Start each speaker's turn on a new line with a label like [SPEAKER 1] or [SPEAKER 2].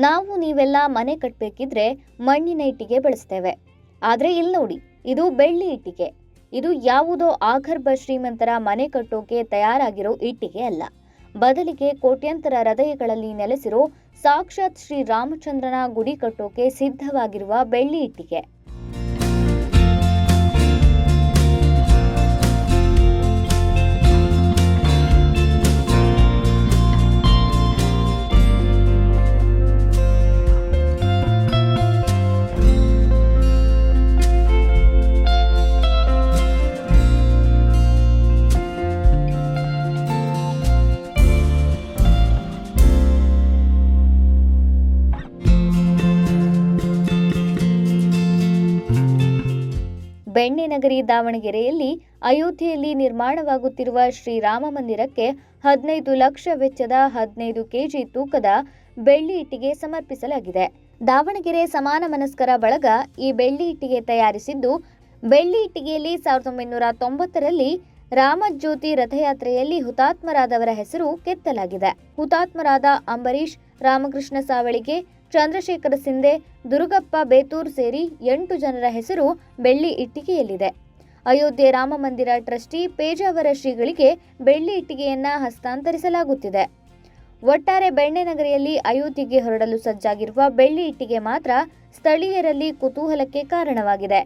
[SPEAKER 1] ನಾವು ನೀವೆಲ್ಲ ಮನೆ ಕಟ್ಟಬೇಕಿದ್ರೆ ಮಣ್ಣಿನ ಇಟ್ಟಿಗೆ ಬಳಸ್ತೇವೆ. ಆದರೆ ಇಲ್ಲಿ ನೋಡಿ, ಇದು ಬೆಳ್ಳಿ ಇಟ್ಟಿಗೆ. ಇದು ಯಾವುದೋ ಆಗರ್ಭ ಶ್ರೀಮಂತರ ಮನೆ ಕಟ್ಟೋಕೆ ತಯಾರಾಗಿರೋ ಇಟ್ಟಿಗೆ ಅಲ್ಲ. ಬದಲಿಗೆ ಕೋಟ್ಯಂತರ ಹೃದಯಗಳಲ್ಲಿ ನೆಲೆಸಿರೋ ಸಾಕ್ಷಾತ್ ಶ್ರೀ ರಾಮಚಂದ್ರನ ಗುಡಿ ಕಟ್ಟೋಕೆ ಸಿದ್ಧವಾಗಿರುವ ಬೆಳ್ಳಿ ಇಟ್ಟಿಗೆ. ಬೆಣ್ಣೆನಗರಿ ದಾವಣಗೆರೆಯಲ್ಲಿ ಅಯೋಧ್ಯೆಯಲ್ಲಿ ನಿರ್ಮಾಣವಾಗುತ್ತಿರುವ ಶ್ರೀರಾಮ ಮಂದಿರಕ್ಕೆ 15 ಲಕ್ಷ ವೆಚ್ಚದ 15 ಕೆಜಿ ತೂಕದ ಬೆಳ್ಳಿ ಇಟ್ಟಿಗೆ ಸಮರ್ಪಿಸಲಾಗಿದೆ. ದಾವಣಗೆರೆ ಸಮಾನ ಮನಸ್ಕರ ಬಳಗ ಈ ಬೆಳ್ಳಿ ಇಟ್ಟಿಗೆ ತಯಾರಿಸಿದ್ದು, ಬೆಳ್ಳಿ ಇಟ್ಟಿಗೆಯಲ್ಲಿ 1990ರಲ್ಲಿ ರಾಮಜ್ಯೋತಿ ರಥಯಾತ್ರೆಯಲ್ಲಿ ಹುತಾತ್ಮರಾದವರ ಹೆಸರು ಕೆತ್ತಲಾಗಿದೆ. ಹುತಾತ್ಮರಾದ ಅಂಬರೀಶ್, ರಾಮಕೃಷ್ಣ ಸಾವಳಿಗೆ, ಚಂದ್ರಶೇಖರ ಸಿಂಧೆ, ದುರುಗಪ್ಪ ಬೇತೂರ್ ಸೇರಿ 8 ಜನರ ಹೆಸರು ಬೆಳ್ಳಿ ಇಟ್ಟಿಗೆಯಲ್ಲಿದೆ. ಅಯೋಧ್ಯೆ ರಾಮ ಮಂದಿರ ಟ್ರಸ್ಟಿ ಪೇಜಾವರ ಶ್ರೀಗಳಿಗೆ ಬೆಳ್ಳಿ ಇಟ್ಟಿಗೆಯನ್ನ ಹಸ್ತಾಂತರಿಸಲಾಗುತ್ತಿದೆ. ಒಟ್ಟಾರೆ ಬೆಣ್ಣೆನಗರಿಯಲ್ಲಿ ಅಯೋಧ್ಯೆಗೆ ಹೊರಡಲು ಸಜ್ಜಾಗಿರುವ ಬೆಳ್ಳಿ ಇಟ್ಟಿಗೆ ಮಾತ್ರ ಸ್ಥಳೀಯರಲ್ಲಿ ಕುತೂಹಲಕ್ಕೆ ಕಾರಣವಾಗಿದೆ.